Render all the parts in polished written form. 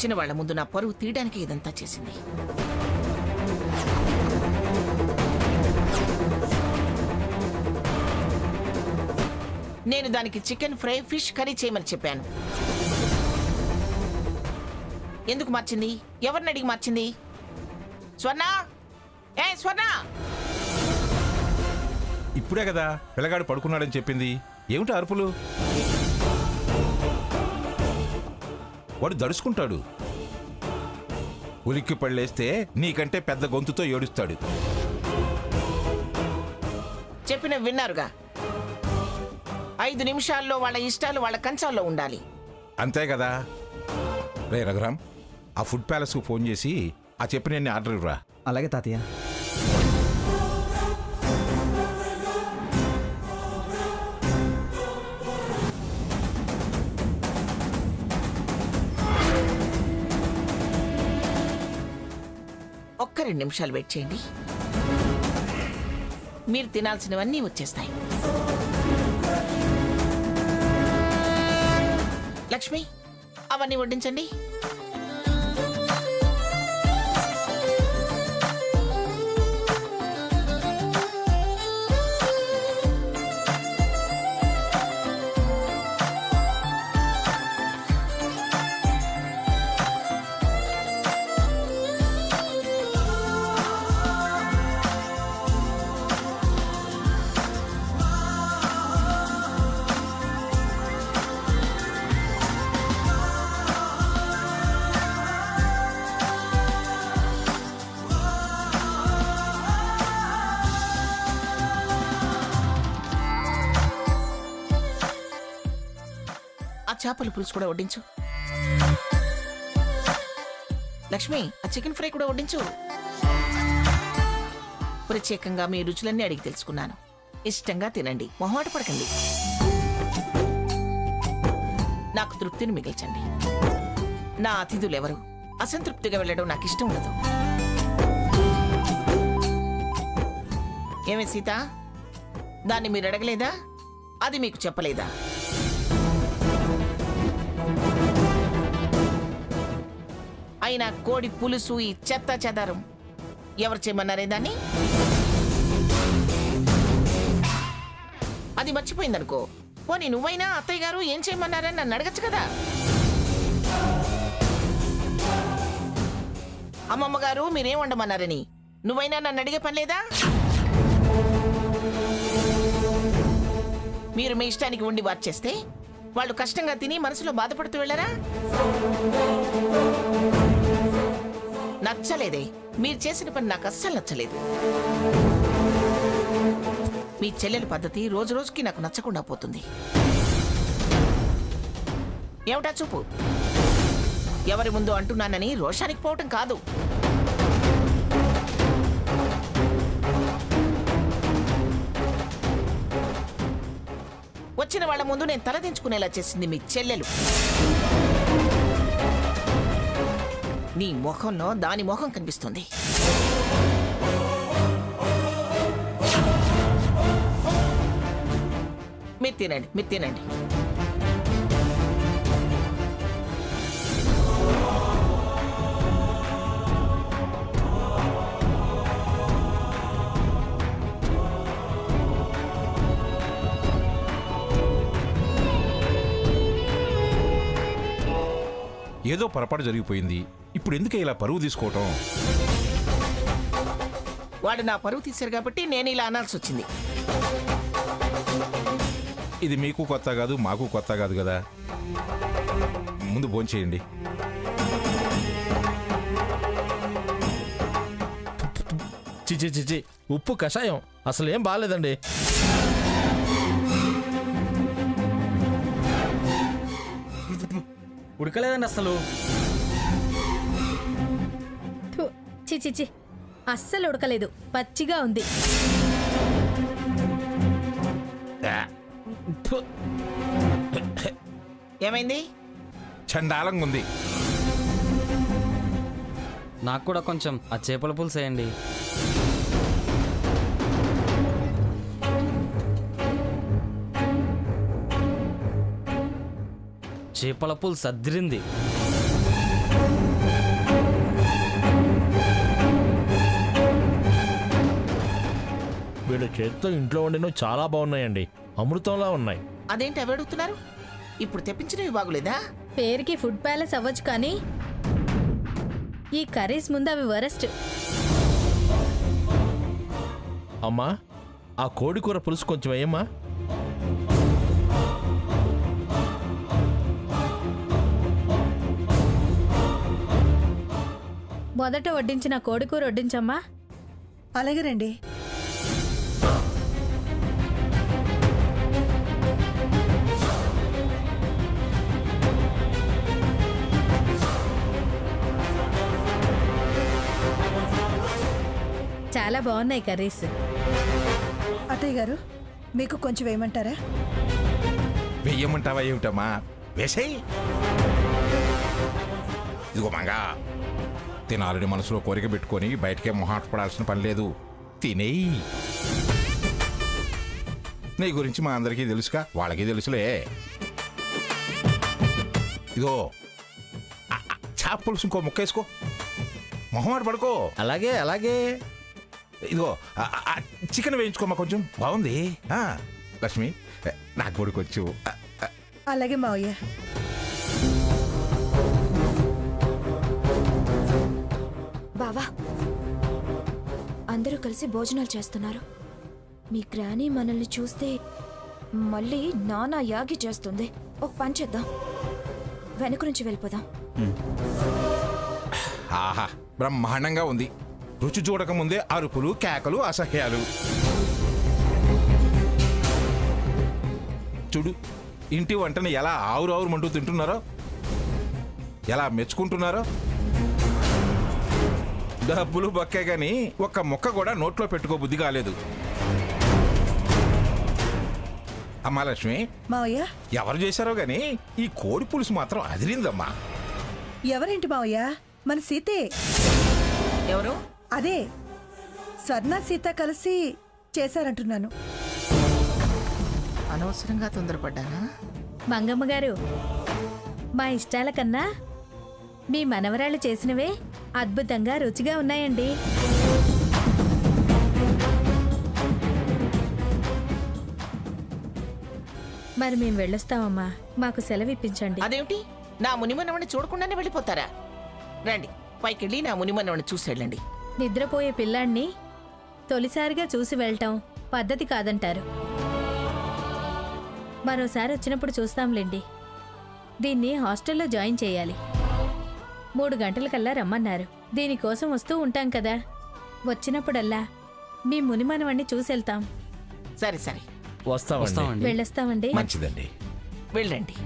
వచ్చిన వాళ్ళ ముందు నా పరువు తీయడానికి ఇదంతా చేసింది. నేను దానికి చికెన్ ఫ్రై, ఫిష్ కర్రీ చేయమని చెప్పాను. ఎందుకు మార్చింది? ఎవరిని అడిగి మార్చింది? స్వర్ణ, ఏ స్వర్ణ! ఇప్పుడే కదా పిల్లగాడు పడుకున్నాడని చెప్పింది. ఏమిటి అరుపులు? వాడు దడుచుకుంటాడు. ఉలిక్కి పళ్ళేస్తే నీకంటే పెద్ద గొంతుతో ఏడుస్తాడు. చెప్పిన విన్నారుగా, 5 నిమిషాల్లో వాళ్ళ ఇష్టాలు వాళ్ళ కంచాల్లో ఉండాలి. అంతే కదా. రే రఘురామ్, ఆ ఫుడ్ ప్యాలెస్కు ఫోన్ చేసి ఆ చెప్పిన ఆర్డర్ ఇవ్వరా. అలాగే తాతయ్య. ఒక్క 2 నిమిషాలు వెయిట్ చేయండి. మీరు తినాల్సినవన్నీ వచ్చేస్తాయి. లక్ష్మి, అవన్నీ వడ్డించండి. చేపల పులుసు కూడా వడ్డించు. లక్ష్మి, ఆ చికెన్ ఫ్రై కూడా వడ్డించు. ప్రత్యేకంగా మీ రుచులన్నీ అడిగి తెలుసుకున్నాను. ఇష్టంగా తినండి, మొహమాట పడకండి. నాకు తృప్తిని మిగిల్చండి. నా అతిథులు ఎవరు అసంతృప్తిగా వెళ్ళడం నాకు ఇష్టం ఉండదు. ఏమే సీత, దాన్ని మీరు అడగలేదా? అది మీకు చెప్పలేదా? అయినా కోడి పులుసు, ఈ చెత్త చెదారం ఎవరు చేయమన్నారే దాన్ని? అది మర్చిపోయిందనుకో. పోనీ నువ్వైనా అత్తయ్య గారు ఏం చేయమన్నారని నన్ను అడగచ్చు కదా. అమ్మమ్మ గారు మీరేం వండమన్నారని నువ్వైనా నన్ను అడిగే పని లేదా? మీరు మీ ఇష్టానికి వండి వార్చేస్తే వాళ్ళు కష్టంగా తిని మనసులో బాధపడుతూ వెళ్ళరా? నచ్చలేదే, మీరు చేసిన పని నాకు అస్సలు నచ్చలేదు. మీ చెల్లెల పద్ధతి రోజు రోజుకి నాకు నచ్చకుండా పోతుంది. ఏమిటా చూపు? ఎవరి ముందు అంటున్నానని రోషానికి పోవటం కాదు. వచ్చిన వాళ్ళ ముందు నేను తలదించుకునేలా చేసింది మీ చెల్లెలు. నీ మొహంలో దాని మొహం కనిపిస్తుంది. మీరు తినండి, మీరు తినండి. ఏదో పొరపాటు జరిగిపోయింది. ఇప్పుడు ఎందుకు ఇలా పరువు తీసుకోవటం? వాడు నా పరువు తీశారు కాబట్టి నేను ఇలా అనాల్సి వచ్చింది. ఇది మీకు కొత్త కాదు, మాకు కొత్త కాదు కదా. ముందు భోంచేయండి. చిచి చిచి, ఉప్పు కషాయం అసలు ఏం బాగాలేదండి. ఉడకలేదండి అసలు. చిచి, అస్సలు ఉడకలేదు, పచ్చిగా ఉంది. ఏమైంది? చండాలంగా ఉంది. నాకు కూడా కొంచెం ఆ చేపల పులుసు వేయండి. చేపల పులుసు అద్దిరింది. చేతితో ఇంట్లో వండినవి చాలా బాగున్నాయండి, అమృతంలా ఉన్నాయి. అదేంటి అవి అడుగుతున్నారు? ఇప్పుడు తెప్పించినవి బాగులేదా? పేరుకి ఫుడ్ ప్యాలెస్ అవ్వచ్చు కానీ ఈ కర్రీస్ ముందు అవి వరస్ట్. అమ్మా, ఆ కోడి కూర పులుసు కొంచెం వేయమ్మా. మొదట వడ్డించిన కోడికూర వడ్డించమ్మా. అలాగే రండి. చాలా బాగున్నాయి కర్రీస్. అత్తయ్య గారు, మీకు కొంచెం వేయమంటారా? వెయ్యమంటావా ఏమిటమ్మా, వేసేయ్. ఇదిగో మంగా, తినాలని మనసులో కోరిక పెట్టుకొని బయటకే మొహాట పడాల్సిన పని లేదు, తినేయి. నీ గురించి మా అందరికీ తెలుసుగా, వాళ్ళకి తెలుసులే. ఇదిగో చేప పులుసు ఇంకో ముక్క వేసుకో, మొహమాట పడుకో. అలాగే అలాగే. ఇదిగో చికెన్ వేయించుకోమా, కొంచెం బాగుంది. లక్ష్మి, నాకు కూడా కొంచెం. అలాగే మావయ్య. బావా, అందరూ కలిసి భోజనాలు చేస్తున్నారు. మీ గ్రానీ మనల్ని చూస్తే మళ్ళీ నానా యాగి చేస్తుంది. ఒక పని చేద్దాం, వెనక నుంచి వెళ్ళిపోదాం. ఆహా, బ్రహ్మాండంగా ఉంది. రుచి చూడక ముందే అరుపులు, కేకలు, అసహ్యాలు. చూడు, ఇంటి వంటని ఎలా ఆవురు మంటూ తింటున్నారో, ఎలా మెచ్చుకుంటున్నారో. డబ్బులు బొక్కే గాని ఒక్క ముక్క కూడా నోట్లో పెట్టుకో బుద్ధి కాలేదు. అమ్మా లక్ష్మి, మావయ్య, ఎవరు చేశారో గాని ఈ కోడి పులుసు మాత్రం అదిరిందమ్మా. ఎవరేంటి మావయ్య, మన సీతే. ఎవరు? అదే స్వర్ణ సీత కలిసి చేశారంటున్నాను. అనవసరంగా తొందరపడ్డానా? మంగమ్మ గారు, మా ఇష్టాల కన్నా మీ మనవరాళ్ళు చేసినవే అద్భుతంగా రుచిగా ఉన్నాయండి. మరి మేము వెళ్ళొస్తామమ్మా, మాకు సెలవు ఇప్పించండి. అదేమిటి, నా మునిమనవని చూడకుండానే వెళ్ళిపోతారా? రండి, పైకెళ్ళి నా మునిమనవని చూసి వెళ్ళండి. నిద్రపోయే పిల్లాన్ని తొలిసారిగా చూసి వెళ్ళటం పద్ధతి కాదంటారు. మరోసారి వచ్చినప్పుడు చూస్తాంలేండి. దీన్ని హాస్టల్లో జాయిన్ చేయాలి. 3 గంటలకల్లా రమ్మన్నారు. దీనికోసం వస్తూ ఉంటాం కదా, వచ్చినప్పుడల్లా మీ మునిమనవన్ని చూసెళ్తాం. సరే సరే, వస్తామండి. వెళ్ళొస్తామండి. మంచిదండి. వెళ్ళండి.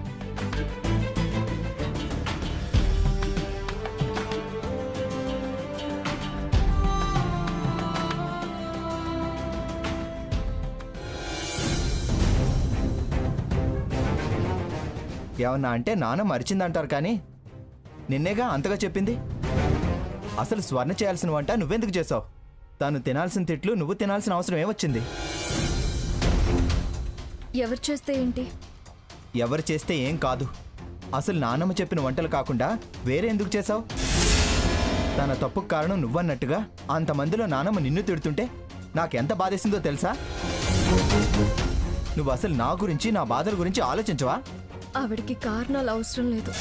ఏమన్నా అంటే నాన్న మరిచిందంటారు కానీ నిన్నేగా అంతగా చెప్పింది. అసలు స్వర్ణ చేయాల్సిన వంట నువ్వెందుకు చేసావు? తను తినాల్సిన తిట్లు నువ్వు తినాల్సిన అవసరం ఏమొచ్చింది? ఎవరు చేస్తే ఏంటి? ఎవరు చేస్తే ఏం కాదు. అసలు నాన్నమ్మ చెప్పిన వంటలు కాకుండా వేరే ఎందుకు చేసావు? తన తప్పుకు కారణం నువ్వన్నట్టుగా అంతమందిలో నాన్నమ్మ నిన్ను తిడుతుంటే నాకెంత బాధేసిందో తెలుసా? నువ్వు అసలు నా గురించి, నా బాధల గురించి ఆలోచించవా? ఆవిడికి కారణాలు అవసరం లేదు.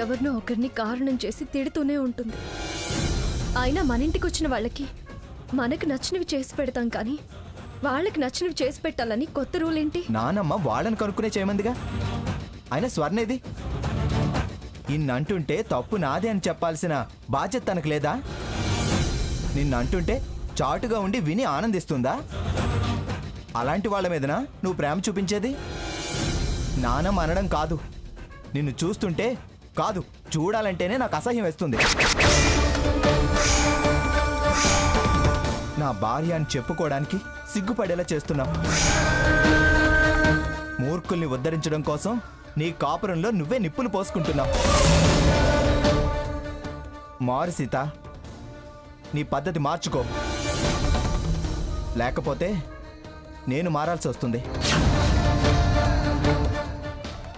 ఎవరినో ఒకరిని కారణం చేసి తిడుతూనే ఉంటుంది. అయినా మన ఇంటికి వచ్చిన వాళ్ళకి మనకు నచ్చినవి చేసి పెడతాం, కానీ వాళ్ళకి నచ్చినవి చేసి పెట్టాలని కొత్త రూల్ ఏంటి? నానమ్మ వాళ్ళని కనుక్కునే చేయమందిగా. ఆయన స్వర్ణేది ఇన్నంటుంటే తప్పు నాదే అని చెప్పాల్సిన బాధ్యత తనకు లేదా? నిన్నంటుంటే చాటుగా ఉండి విని ఆనందిస్తుందా? అలాంటి వాళ్ళ మీదనా నువ్వు ప్రేమ చూపించేది? నానమ్మ అనడం కాదు, నిన్ను చూస్తుంటే కాదు, చూడాలంటేనే నాకు అసహ్యం వేస్తుంది. నా భార్య అని చెప్పుకోవడానికి సిగ్గుపడేలా చేస్తున్నావు. మూర్ఖుల్ని ఉద్ధరించడం కోసం నీ కాపురంలో నువ్వే నిప్పులు పోసుకుంటున్నావు. మారు సీత, నీ పద్ధతి మార్చుకో, లేకపోతే నేను మారాల్సి వస్తుంది.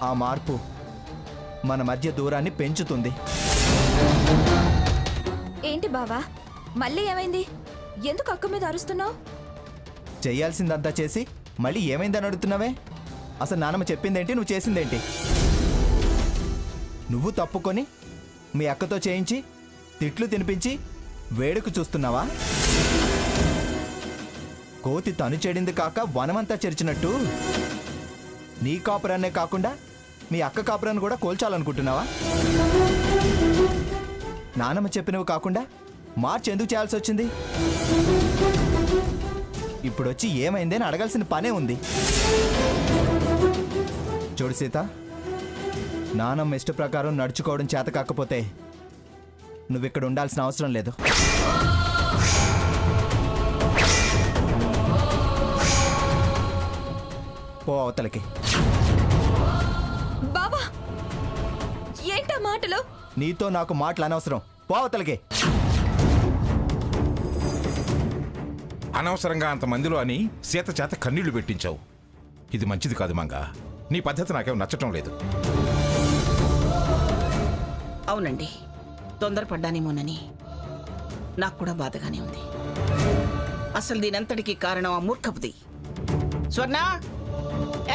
ఆ మార్పు మన మధ్య దూరాన్ని పెంచుతుంది. ఏంటి బావా, మళ్ళీ ఏమైంది? ఎందుకు అక్క మీద అరుస్తున్నావు? చేయాల్సిందంతా చేసి మళ్ళీ ఏమైందని అడుగుతున్నావే? అసలు నానమ్మ చెప్పిందేంటి, నువ్వు చేసిందేంటి? నువ్వు తప్పుకొని మీ అక్కతో చేయించి తిట్లు తినిపించి వేడుకు చూస్తున్నావా? కోతి తను చెడింది కాక వనమంతా చెరిచినట్టు నీ కాపురాన్నే కాకుండా మీ అక్క కాపురాన్ని కూడా కోల్చాలనుకుంటున్నావా? నానమ్మ చెప్పినవి కాకుండా మార్చి ఎందుకు చేయాల్సి వచ్చింది? ఇప్పుడొచ్చి ఏమైంది అని అడగాల్సిన పనే ఉంది. చూడు సీత, నానమ్మ ఇష్ట ప్రకారం నడుచుకోవడం చేత కాకపోతే నువ్విక్కడ ఉండాల్సిన అవసరం లేదు. పో అవతలకి. బావా ఏంటా మాటలు? నీతో నాకు మాటలు అనవసరం. పో అవతలకి. అనవసరంగా అంతమందిలో అని సీత చేత కన్నీళ్లు పెట్టించావు. ఇది మంచిది కాదు మంగ. నీ పద్ధతి నాకేం నచ్చటం లేదు. అవునండి, తొందరపడ్డానేమోనని నాకు కూడా బాధగానే ఉంది. అసలు దీనంతటికీ కారణం ఆ మూర్ఖపుది. స్వర్ణ,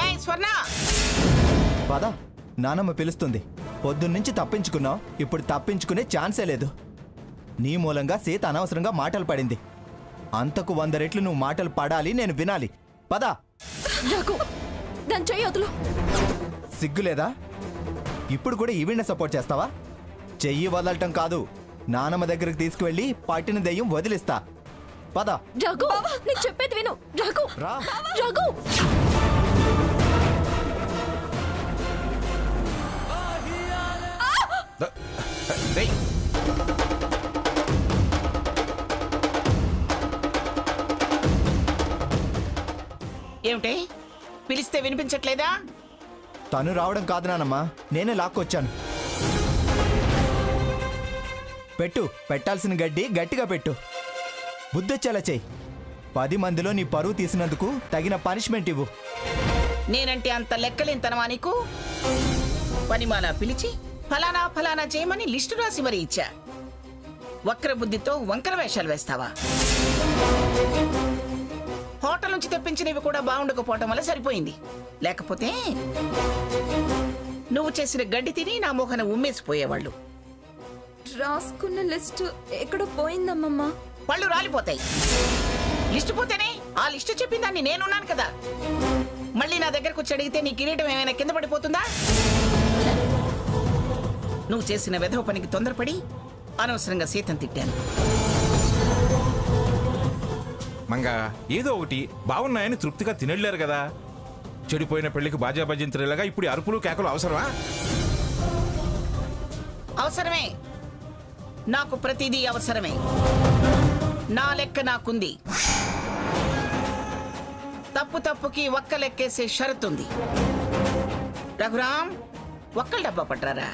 ఏయ్ స్వర్ణ! పద, నానమ్మ పిలుస్తుంది. పొద్దున్నుంచి తప్పించుకున్నావు, ఇప్పుడు తప్పించుకునే ఛాన్సే లేదు. నీ మూలంగా సీత అనవసరంగా మాటలు పడింది. అంతకు 100 రెట్లు నువ్వు మాటలు పడాలి, నేను వినాలి. పద. రఘు, దాని చెయ్యి వదులు. సిగ్గులేదా? ఇప్పుడు కూడా ఈవిడ్ని సపోర్ట్ చేస్తావా? చెయ్యి వదలటం కాదు, నానమ్మ దగ్గరికి తీసుకువెళ్ళి పట్టిన దెయ్యం వదిలిస్తా. పద. రఘు, నేను చెప్పేది విను. రఘు, రా. రఘు. డేయ్, ఏమిటి పిలిస్తే వినిపించట్లేదా? తను రావడం కాదు నానమ్మ, నేనే లాక్కొచ్చాను. పెట్టు, పెట్టాల్సిన గడ్డి గట్టిగా పెట్టు. బుద్ధొచ్చేలా చెయ్యి. 10 మందిలో నీ పరువు తీసినందుకు తగిన పనిష్మెంట్ ఇవ్వు. నేనంటే అంత లెక్కలేంతనమా నీకు? పనిమాలా పిలిచి ఫలానా ఫలానా చేయమని లిస్టు రాసి మరీ ఇచ్చా. వక్ర బుద్ధితో వంకర వేషాలు వేస్తావా? హోటల్ నుంచి తెప్పించినవి కూడా బాగుండకపోవటం వల్ల సరిపోయింది. లేకపోతే నువ్వు చేసిన గడ్డి తిని నా మోహన ఉమ్మేసిపోయేవాళ్ళు. రాసుకున్న లిస్ట్ ఎక్కడో పోయిందమ్మమ్మ. పళ్ళు రాలిపోతాయి. లిస్టు పోతేనే ఆ లిస్టు చెప్పిన దాన్ని నేనున్నాను కదా. మళ్ళీ నా దగ్గరకు వచ్చి అడిగితే నీ కిరీటం ఏమైనా కింద పడిపోతుందా? నువ్వు చేసిన వెధవ పనికి తొందరపడి అనవసరంగా సీతను తిట్టాను. మంగ, ఏదో ఒకటి బాగున్నాయని తృప్తిగా తినలేరు కదా. చెడిపోయిన పెళ్లికి బాజా భజించలేలాగా ఇప్పుడు ఈ అరుపులు కేకలు అవసరమా? అవసరమే. నాకు ప్రతిదీ అవసరమే. నా లెక్క నాకుంది. తప్పు తప్పుకి ఒక్క లెక్కేసే షరతుంది. రఘురామ్, ఒక్కల డబ్బా పట్టారా?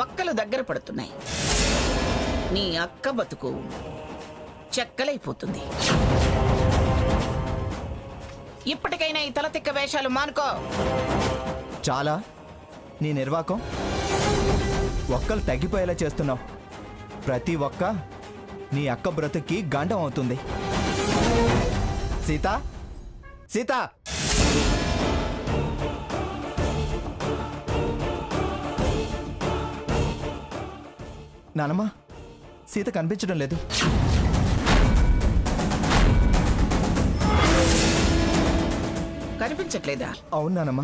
ఒక్కలు దగ్గర పడుతున్నాయి. నీ అక్క బతుకు చెక్కలైపోతుంది. ఇప్పటికైనా ఈ తలతిక్క వేషాలు మానుకో. చాలా నీ నిర్వాకం. ఒక్కలు తగ్గిపోయేలా చేస్తున్నావు. ప్రతి ఒక్క నీ అక్క బ్రతుక్కి గండం అవుతుంది. సీత, సీత! నానమ్మ, సీత కనిపించడం లేదు. కనిపించట్లేదా? అవును నానమ్మ.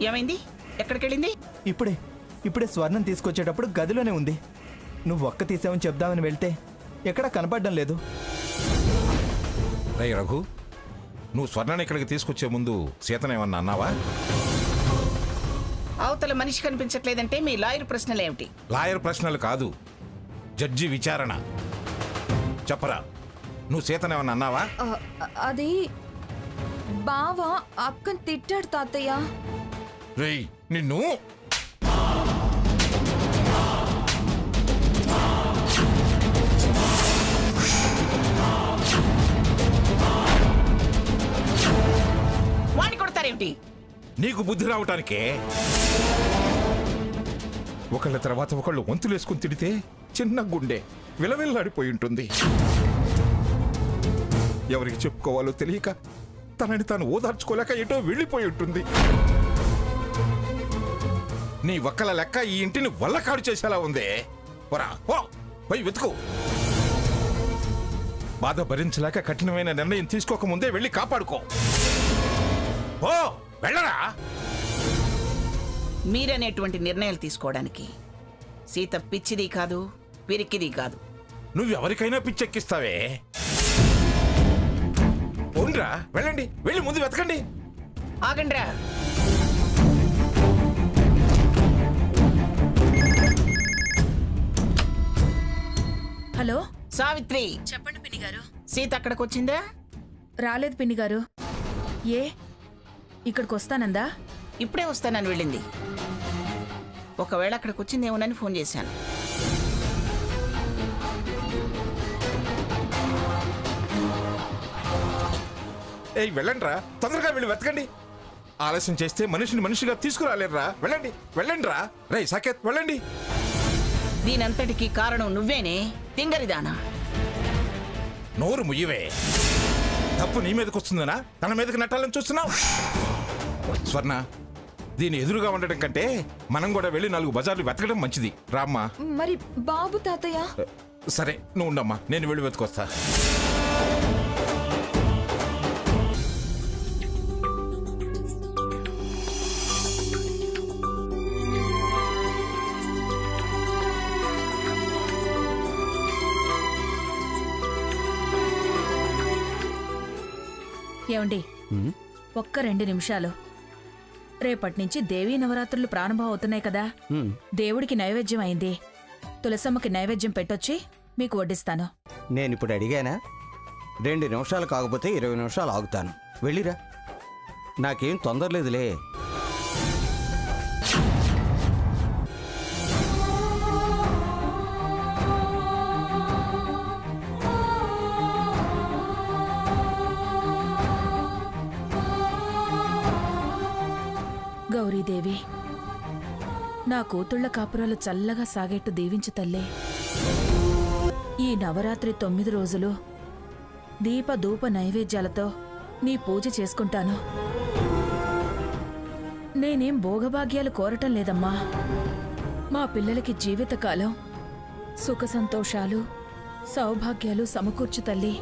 ఏమైంది? ఎక్కడికెళ్ళింది? ఇప్పుడే స్వర్ణం తీసుకొచ్చేటప్పుడు గదిలోనే ఉంది. నువ్వు ఒక్క తీసావని చెప్దామని వెళ్తే ఎక్కడా కనపడడం లేదు. రేయ్ రఘు, నువ్వు స్వర్ణాన్ని ఇక్కడికి తీసుకొచ్చే ముందు సీతనేమన్నా అన్నావా? అవతల మనిషి కనిపించట్లేదంటే మీ లాయర్ ప్రశ్నలేమిటి? లాయర్ ప్రశ్నలు కాదు, జడ్జి విచారణ. చెప్పరా, నువ్వు సీతనేమన్నా అన్నావా? అది బావా అక్కని తిట్టాడు తాతయ్య. రేయ్ నిన్ను! వాణ్ణి కొడతారేమిటి? నీకు బుద్ధి రావటానికే. ఒకళ్ళ తర్వాత ఒకళ్ళు వంతులేసుకుని తిడితే చిన్న గుండె విలవిల్లాడిపోయి ఉంటుంది. ఎవరికి చెప్పుకోవాలో తెలియక తనని తాను ఓదార్చుకోలేక ఎటో వెళ్ళిపోయి ఉంటుంది. నీ ఒక్కల లెక్క ఈ ఇంటిని వల్లకాడు చేసేలా ఉందే. పోయి వెతుకు. బాధ భరించలేక కఠినమైన నిర్ణయం తీసుకోకముందే వెళ్ళి కాపాడుకో. ఓ వెళ్ళరా. మీరనేటువంటి నిర్ణయాలు తీసుకోవడానికి సీత పిచ్చిది కాదు, పిరికిది కాదు. నువ్వెవరికైనా పిచ్చెక్కిస్తావే. పోన్రా, వెళ్ళండి. వెళ్ళి ముందు వెతకండి. ఆగండ్రా. హలో సావిత్రి, చెప్పండి పిన్ని గారు. సీత అక్కడికి వచ్చిందా? రాలేదు పిన్ని గారు. ఏ ఇక్కడికి వస్తానందా? ఇప్పుడే వస్తానని వెళ్ళింది. ఒకవేళ అక్కడికి వచ్చిందేమోనని ఫోన్ చేశాను. ఏయ్ వెళ్ళండిరా, తొందరగా వెళ్ళి వెతకండి. ఆలస్యం చేస్తే మనిషిని మనిషిగా తీసుకురాలేరురా. వెళ్ళండి వెళ్ళండి రా. రేయ్ సాకేత్, వెళ్ళండి. దీనంతటికీ కారణం నువ్వేనే, తింగరిదానా. నోరు ముయ్యవే. తప్పు నీ మీదకి వస్తుందనా తన మీదకి నెట్టాలని చూస్తున్నావు? స్వర్ణ, దీని ఎదురుగా ఉండటం కంటే మనం కూడా వెళ్ళి 4 బజార్లు వెతకడం మంచిది. రామ్మా. మరి బాబు తాతయ్య? సరే నువ్వు ఉండమ్మా, నేను వెళ్ళి వెతుకొస్తా. ఏమండి, ఒక్క 2 నిమిషాలు. రేపటి నుంచి దేవీ నవరాత్రులు ప్రారంభం అవుతున్నాయి కదా. దేవుడికి నైవేద్యం అయింది. తులసమ్మకి నైవేద్యం పెట్టొచ్చి మీకు వడ్డిస్తాను. నేనిప్పుడు అడిగానా? 2 నిమిషాలు కాకపోతే 20 నిమిషాలు ఆగుతాను. వెళ్ళిరా, నాకేం తొందరలేదులే. గౌరీదేవి, నా కూతుళ్ల కాపురాలు చల్లగా సాగేట్టు దీవించు తల్లే. ఈ నవరాత్రి 9 రోజులు దీప ధూప నైవేద్యాలతో నీ పూజ చేసుకుంటాను. నేనేం భోగభాగ్యాలు కోరటం లేదమ్మా. మా పిల్లలకి జీవితకాలం సుఖ సంతోషాలు సౌభాగ్యాలు సమకూర్చు తల్లి.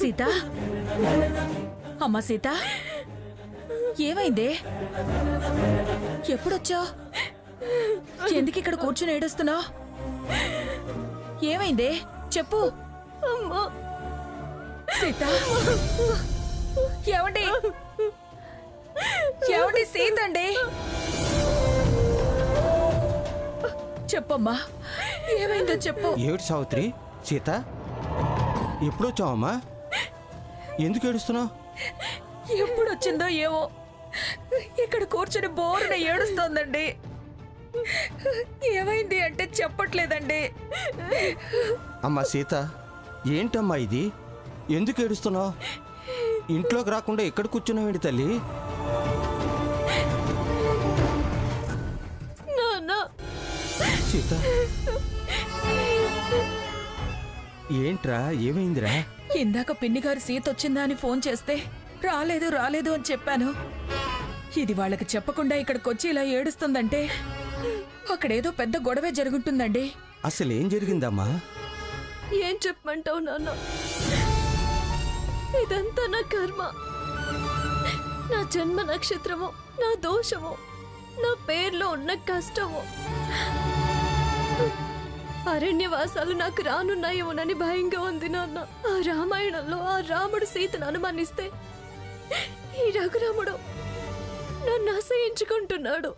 సీత, అమ్మా సీత, ఏమైందే? ఎప్పుడొచ్చావు? ఎందుకు ఇక్కడ కూర్చుని ఏడుస్తున్నావు? ఏమైందే చెప్పు. సీత, ఏమండి ఏమండి? సీత అండి, చెప్పమ్మా, ఏమైందో చెప్పు. ఏమిటి సావిత్రి? సీత, ఎప్పుడొచ్చావమ్మా? ఎందుకు ఏడుస్తున్నావు? ఎప్పుడొచ్చిందో ఏవో ఇక్కడ కూర్చుని బోరున ఏడుస్తోందండి. ఏమైంది అంటే చెప్పట్లేదండి. అమ్మా సీత, ఏంటమ్మా ఇది? ఎందుకు ఏడుస్తున్నావు? ఇంట్లోకి రాకుండా ఎక్కడ కూర్చున్నావేంటి తల్లి? సీత, ఏంట్రా, ఏమైందిరా? ఇందాక పిన్నిగారు సీత వచ్చిందా అని ఫోన్ చేస్తే రాలేదు రాలేదు అని చెప్పాను. ఇది వాళ్ళకి చెప్పకుండా ఇక్కడికి వచ్చి ఇలా ఏడుస్తుందంటే అక్కడేదో పెద్ద గొడవే జరుగుతుందండి. అసలు ఏం జరిగిందమ్మా? ఏం చెప్పమంటావు నాన్న? ఇదంతా నా కర్మ, నా జన్మ నక్షత్రము, నా దోషము, నా పేర్లో ఉన్న కష్టము. అరణ్యవాసాలు నాకు రానున్నాయేమోనని భయంగా ఉంది నాన్న. ఆ రామాయణంలో ఆ రాముడు సీతను అనుమానిస్తే ఈ రఘురాముడు నన్ను అసహించుకుంటున్నాడు.